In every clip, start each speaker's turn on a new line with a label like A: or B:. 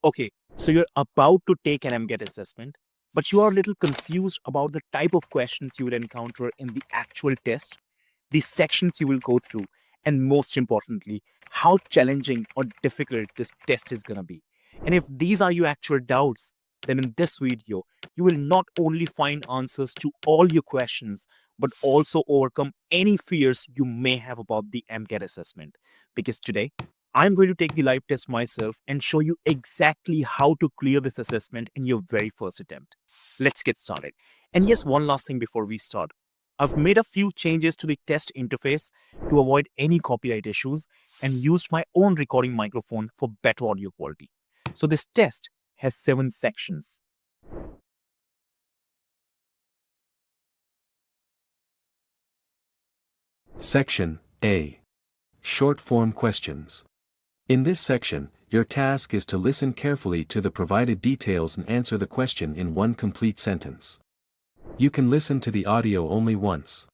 A: Okay, so you're about to take an MCAT assessment, but you are a little confused about the type of questions you will encounter in the actual test, the sections you will go through, and most importantly, how challenging or difficult this test is going to be. And if these are your actual doubts, then in this video, you will not only find answers to all your questions, but also overcome any fears you may have about the MCAT assessment. Because today, I'm going to take the live test myself and show you exactly how to clear this assessment in your very first attempt. Let's get started. And yes, one last thing before we start. I've made a few changes to the test interface to avoid any copyright issues and used my own recording microphone for better audio quality. So this test has 7 sections.
B: Section A. Short form questions. In this section, your task is to listen carefully to the provided details and answer the question in one complete sentence. You can listen to the audio only once.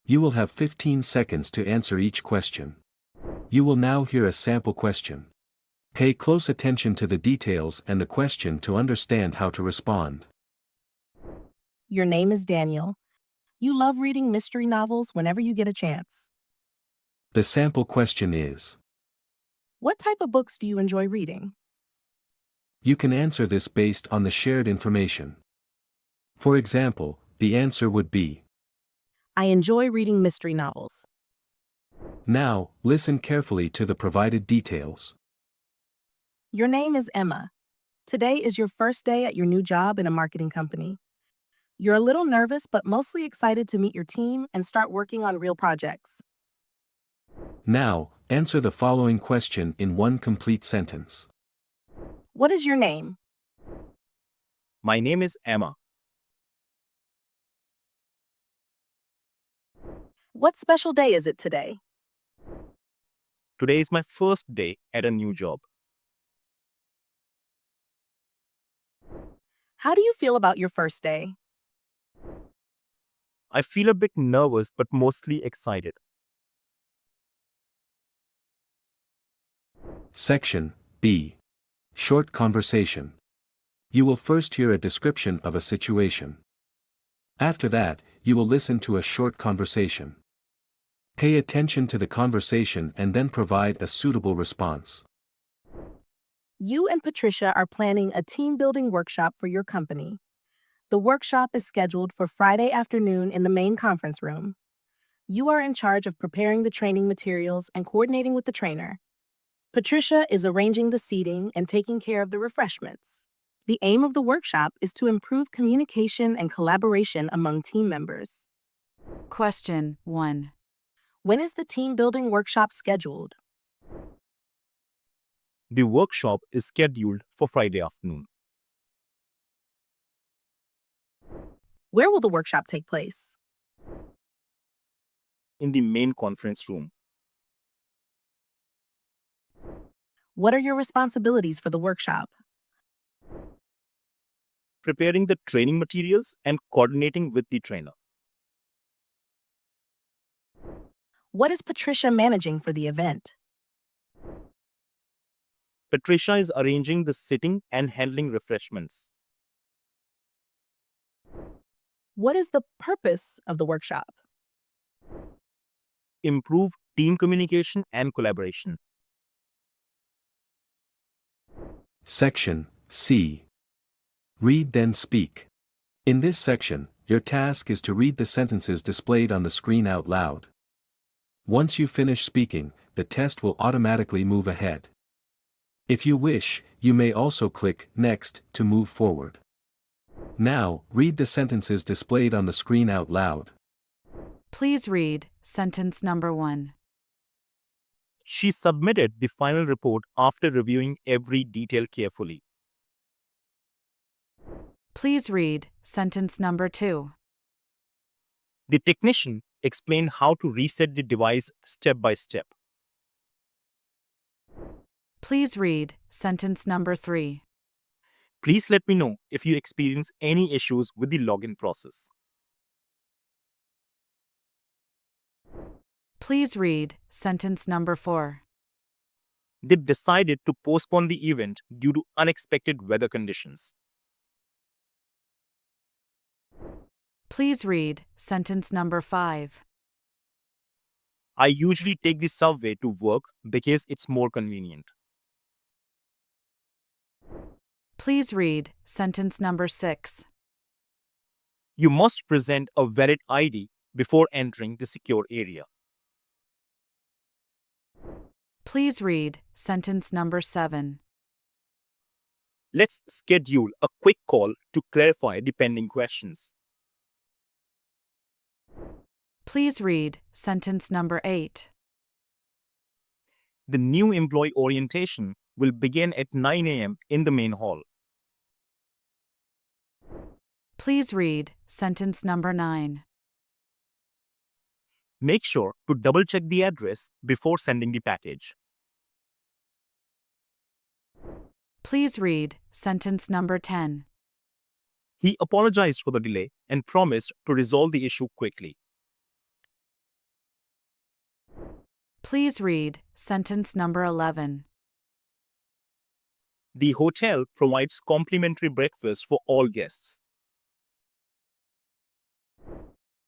B: You will have 15 seconds to answer each question. You will now hear a sample question. Pay close attention to the details and the question to understand how to respond.
C: Your name is Daniel. You love reading mystery novels whenever you get a chance.
B: The sample question is:
C: What type of books do you enjoy reading?
B: You can answer this based on the shared information. For example, the answer would be:
C: I enjoy reading mystery novels.
B: Now, listen carefully to the provided details.
C: Your name is Emma. Today is your first day at your new job in a marketing company. You're a little nervous but mostly excited to meet your team and start working on real projects.
B: Now, answer the following question in one complete sentence.
C: What is your name?
A: My name is Emma.
C: What special day is it today?
A: Today is my first day at a new job.
C: How do you feel about your first day?
A: I feel a bit nervous but mostly excited.
B: Section B. Short conversation. You will first hear a description of a situation. After that, you will listen to a short conversation. Pay attention to the conversation and then provide a suitable response.
C: You and Patricia are planning a team-building workshop for your company. The workshop is scheduled for Friday afternoon in the main conference room. You are in charge of preparing the training materials and coordinating with the trainer. Patricia is arranging the seating and taking care of the refreshments. The aim of the workshop is to improve communication and collaboration among team members.
D: Question 1.
C: When is the team-building workshop scheduled?
A: The workshop is scheduled for Friday afternoon.
C: Where will the workshop take place?
A: In the main conference room.
C: What are your responsibilities for the workshop?
A: Preparing the training materials and coordinating with the trainer.
C: What is Patricia managing for the event?
A: Patricia is arranging the sitting and handling refreshments.
C: What is the purpose of the workshop?
A: Improve team communication and collaboration.
B: Section C. Read then speak. In this section, your task is to read the sentences displayed on the screen out loud. Once you finish speaking, the test will automatically move ahead. If you wish, you may also click Next to move forward. Now, read the sentences displayed on the screen out loud.
D: Please read sentence number 1.
A: She submitted the final report after reviewing every detail carefully.
D: Please read sentence number 2.
A: The technician explained how to reset the device step by step.
D: Please read sentence number 3.
A: Please let me know if you experience any issues with the login process.
D: Please read sentence number 4.
A: They decided to postpone the event due to unexpected weather conditions.
D: Please read sentence number 5.
A: I usually take the subway to work because it's more convenient.
D: Please read sentence number 6.
A: You must present a valid ID before entering the secure area.
D: Please read sentence number 7.
A: Let's schedule a quick call to clarify the pending questions.
D: Please read sentence number 8.
A: The new employee orientation will begin at 9 a.m. in the main hall.
D: Please read sentence number 9.
A: Make sure to double check the address before sending the package.
D: Please read sentence number 10.
A: He apologized for the delay and promised to resolve the issue quickly.
D: Please read sentence number 11.
A: The hotel provides complimentary breakfast for all guests.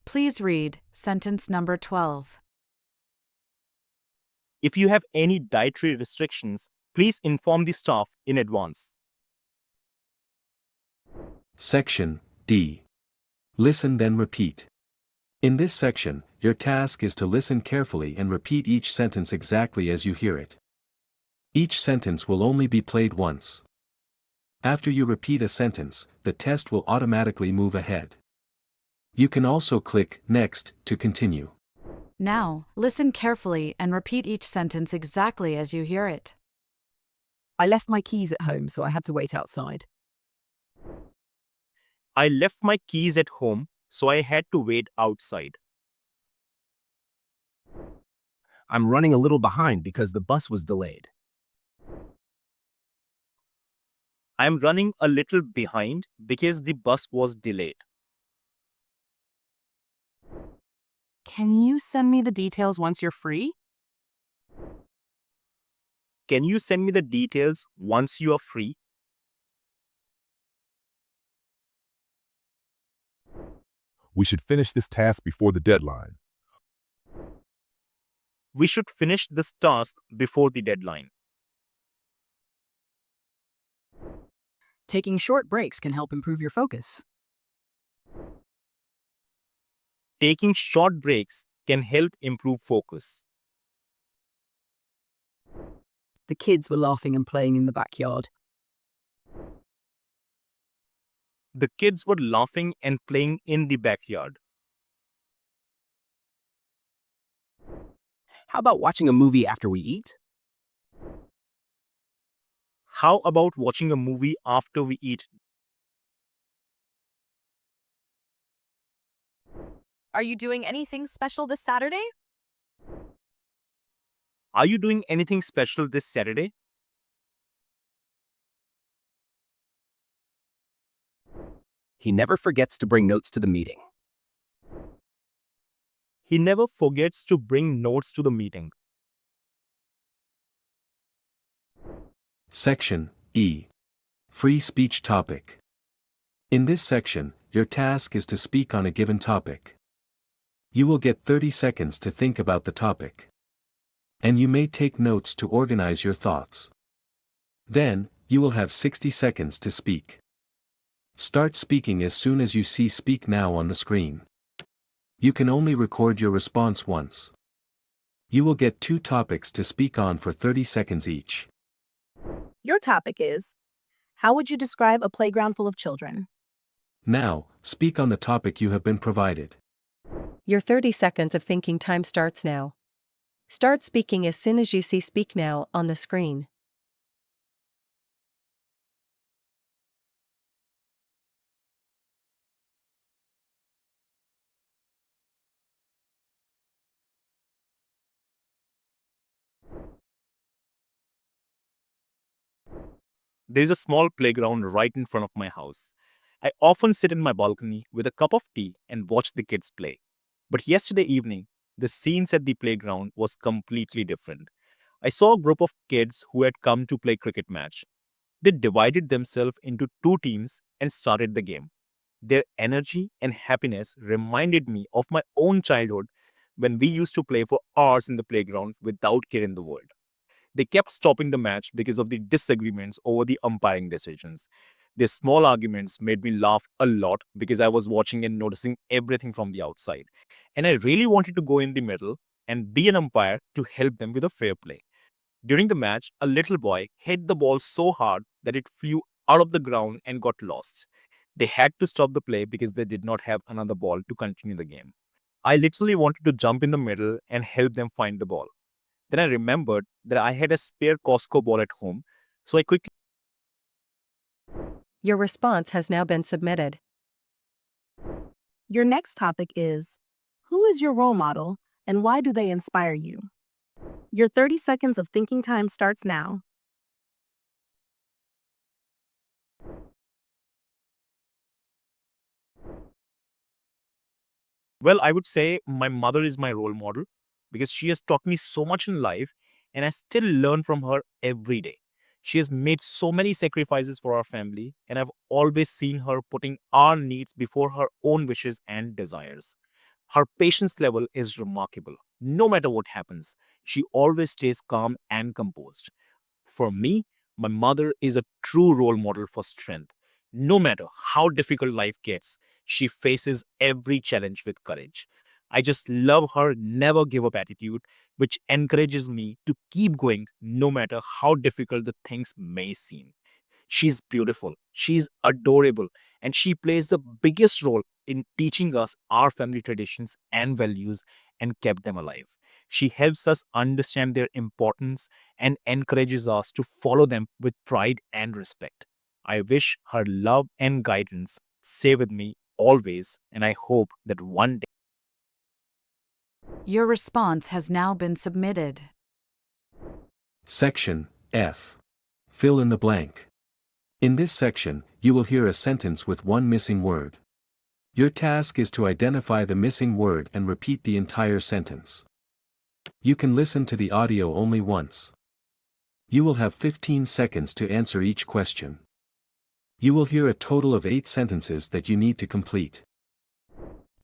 D: Please read sentence number 12.
A: If you have any dietary restrictions, please inform the staff in advance.
B: Section D. Listen then repeat. In this section, your task is to listen carefully and repeat each sentence exactly as you hear it. Each sentence will only be played once. After you repeat a sentence, the test will automatically move ahead. You can also click Next to continue.
D: Now, listen carefully and repeat each sentence exactly as you hear it.
E: I left my keys at home, so I had to wait outside.
A: I left my keys at home, so I had to wait outside.
F: I'm running a little behind because the bus was delayed.
A: I'm running a little behind because the bus was delayed.
G: Can you send me the details once you're free?
A: Can you send me the details once you are free?
H: We should finish this task before the deadline.
A: We should finish this task before the deadline.
E: Taking short breaks can help improve your focus.
A: Taking short breaks can help improve focus.
E: The kids were laughing and playing in the backyard.
A: The kids were laughing and playing in the backyard.
F: How about watching a movie after we eat?
A: How about watching a movie after we eat?
G: Are you doing anything special this Saturday?
A: Are you doing anything special this Saturday?
F: He never forgets to bring notes to the meeting.
A: He never forgets to bring notes to the meeting.
B: Section E. Free speech topic. In this section, your task is to speak on a given topic. You will get 30 seconds to think about the topic. And you may take notes to organize your thoughts. Then, you will have 60 seconds to speak. Start speaking as soon as you see Speak Now on the screen. You can only record your response once. You will get 2 topics to speak on for 30 seconds each.
C: Your topic is, how would you describe a playground full of children?
B: Now, speak on the topic you have been provided.
I: Your 30 seconds of thinking time starts now. Start speaking as soon as you see Speak Now on the screen.
A: There is a small playground right in front of my house. I often sit in my balcony with a cup of tea and watch the kids play. But yesterday evening, the scenes at the playground was completely different. I saw a group of kids who had come to play cricket match. They divided themselves into two teams and started the game. Their energy and happiness reminded me of my own childhood when we used to play for hours in the playground without care in the world. They kept stopping the match because of the disagreements over the umpiring decisions. Their small arguments made me laugh a lot because I was watching and noticing everything from the outside. And I really wanted to go in the middle and be an umpire to help them with a fair play. During the match, a little boy hit the ball so hard that it flew out of the ground and got lost. They had to stop the play because they did not have another ball to continue the game. I literally wanted to jump in the middle and help them find the ball. Then I remembered that I had a spare Costco ball at home, so I quickly.
I: Your response has now been submitted.
C: Your next topic is, who is your role model and why do they inspire you? Your 30 seconds of thinking time starts now.
A: Well, I would say my mother is my role model because she has taught me so much in life and I still learn from her every day. She has made so many sacrifices for our family, and I've always seen her putting our needs before her own wishes and desires. Her patience level is remarkable. No matter what happens, she always stays calm and composed. For me, my mother is a true role model for strength. No matter how difficult life gets, she faces every challenge with courage. I just love her never give up attitude, which encourages me to keep going no matter how difficult the things may seem. She's beautiful, she's adorable, and she plays the biggest role in teaching us our family traditions and values and kept them alive. She helps us understand their importance and encourages us to follow them with pride and respect. I wish her love and guidance stay with me always, and I hope that one day.
D: Your response has now been submitted.
B: Section F. Fill in the blank. In this section, you will hear a sentence with one missing word. Your task is to identify the missing word and repeat the entire sentence. You can listen to the audio only once. You will have 15 seconds to answer each question. You will hear a total of 8 sentences that you need to complete.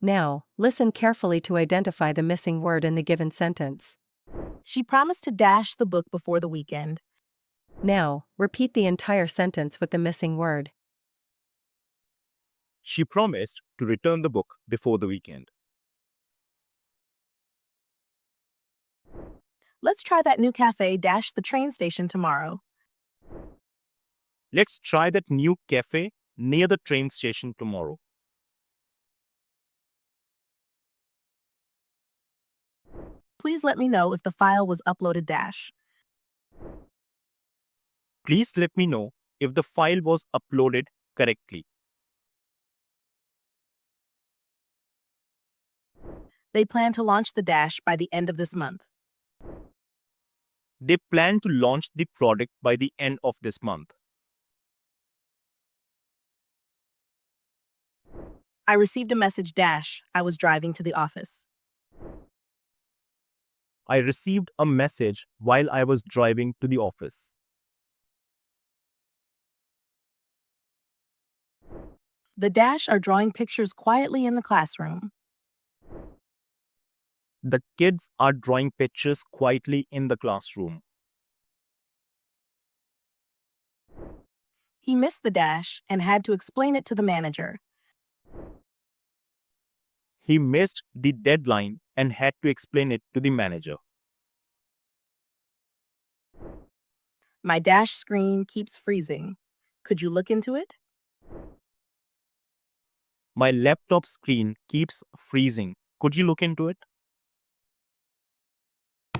I: Now, listen carefully to identify the missing word in the given sentence.
C: She promised to dash the book before the weekend.
I: Now, repeat the entire sentence with the missing word.
A: She promised to return the book before the weekend.
C: Let's try that new cafe dash the train station tomorrow.
A: Let's try that new cafe near the train station tomorrow.
C: Please let me know if the file was uploaded dash.
A: Please let me know if the file was uploaded correctly.
C: They plan to launch the dash by the end of this month.
A: They plan to launch the product by the end of this month.
C: I received a message dash. I was driving to the office.
A: I received a message while I was driving to the office.
C: The dash are drawing pictures quietly in the classroom.
A: The kids are drawing pictures quietly in the classroom.
C: He missed the dash and had to explain it to the manager.
A: He missed the deadline and had to explain it to the manager.
C: My dash screen keeps freezing. Could you look into it?
A: My laptop screen keeps freezing. Could you look into it?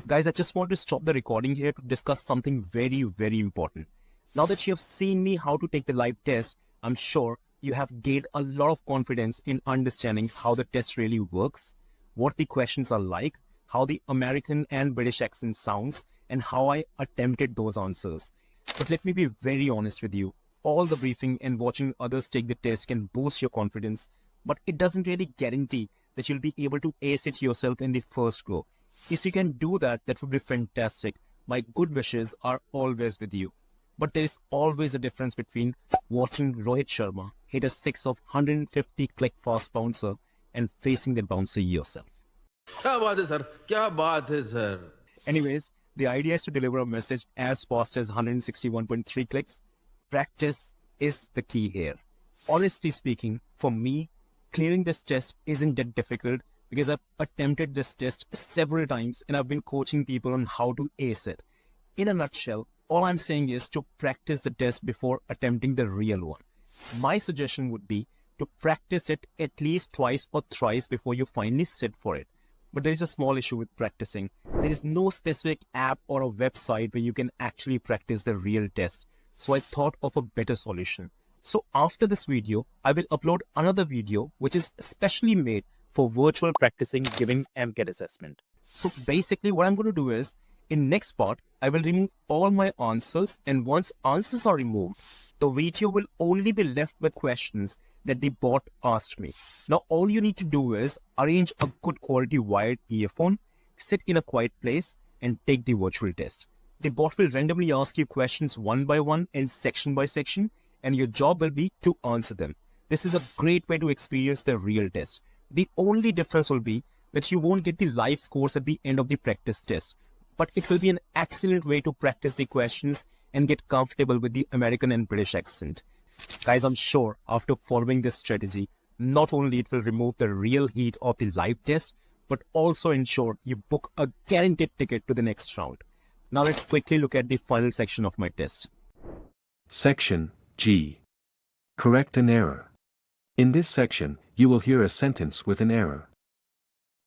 F: Guys, I just want to stop the recording here to discuss something very, very important. Now that you have seen me how to take the live test, I'm sure you have gained a lot of confidence in understanding how the test really works, what the questions are like, how the American and British accent sounds, and how I attempted those answers. But let me be very honest with you. All the briefing and watching others take the test can boost your confidence, but it doesn't really guarantee that you'll be able to ace it yourself in the first go. If you can do that, that would be fantastic. my good wishes are always with you. But there is always a difference between watching Rohit Sharma hit a six of 150 click fast bouncer and facing that bouncer yourself.
J: क्या बात है sir, क्या बात है sir.
F: Anyways, the idea is to deliver a message as fast as 161.3 clicks. Practice is the key here. Honestly speaking, for me, clearing this test isn't that difficult because I've attempted this test several times and I've been coaching people on how to ace it. In a nutshell, all I'm saying is to practice the test before attempting the real one. My suggestion would be to practice it at least twice or thrice before you finally sit for it. But there is a small issue with practicing. There is no specific app or a website where you can actually practice the real test. So I thought of a better solution. So after this video, I will upload another video which is specially made
A: for virtual practicing giving AMCAT assessment.
F: So basically what I'm going to do is, in next part, I will remove all my answers, and once answers are removed, the video will only be left with questions that the bot asked me. Now all you need to do is arrange a good quality wired earphone, sit in a quiet place and take the virtual test. The bot will randomly ask you questions one by one and section by section, and your job will be to answer them. This is a great way to experience the real test. The only difference will be that you won't get the live scores at the end of the practice test, but it will be an excellent way to practice the questions and get comfortable with the American and British accent. Guys, I'm sure after following this strategy, not only it will remove the real heat of the live test, but also ensure you book a guaranteed ticket to the next round. Now let's quickly look at the final section of my test.
B: Section G. Correct an error. In this section, you will hear a sentence with an error.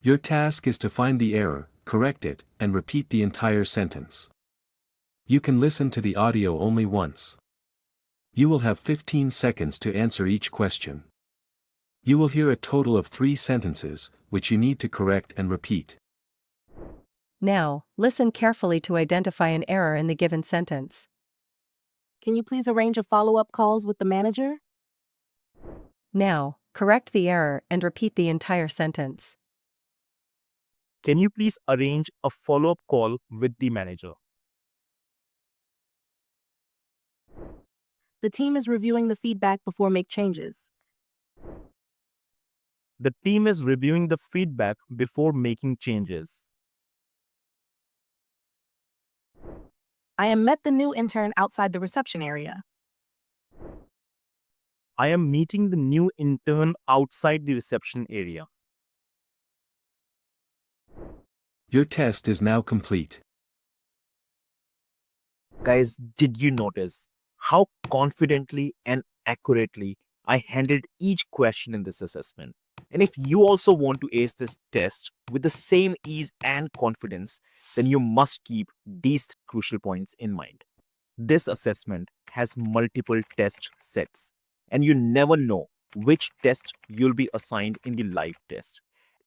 B: Your task is to find the error, correct it, and repeat the entire sentence. You can listen to the audio only once. You will have 15 seconds to answer each question. You will hear a total of 3 sentences, which you need to correct and repeat.
I: Now, listen carefully to identify an error in the given sentence.
C: Can you please arrange a follow-up calls with the manager?
I: Now, correct the error and repeat the entire sentence.
A: Can you please arrange a follow-up call with the manager?
C: The team is reviewing the feedback before make changes.
A: The team is reviewing the feedback before making changes.
C: I am met the new intern outside the reception area.
A: I am meeting the new intern outside the reception area.
B: Your test is now complete.
A: Guys, did you notice how confidently and accurately I handled each question in this assessment? And if you also want to ace this test with the same ease and confidence, then you must keep these crucial points in mind. This assessment has multiple test sets, and you never know which test you'll be assigned in the live test.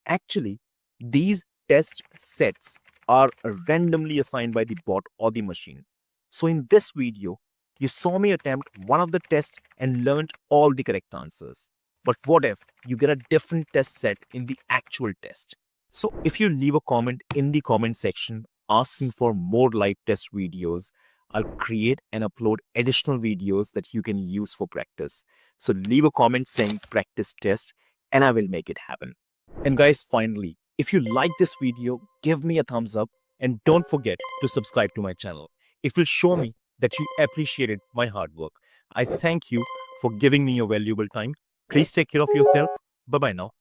A: Actually, these test sets are randomly assigned by the bot or the machine. So in this video, you saw me attempt one of the tests and learned all the correct answers. But what if you get a different test set in the actual test? So if you leave a comment in the comment section asking for more live test videos, I'll create and upload additional videos that you can use for practice. So leave a comment saying practice test and I will make it happen. And guys, finally, if you like this video, give me a thumbs up and don't forget to subscribe to my channel. It will show me that you appreciated my hard work. I thank you for giving me your valuable time. Please take care of yourself. Bye-bye now.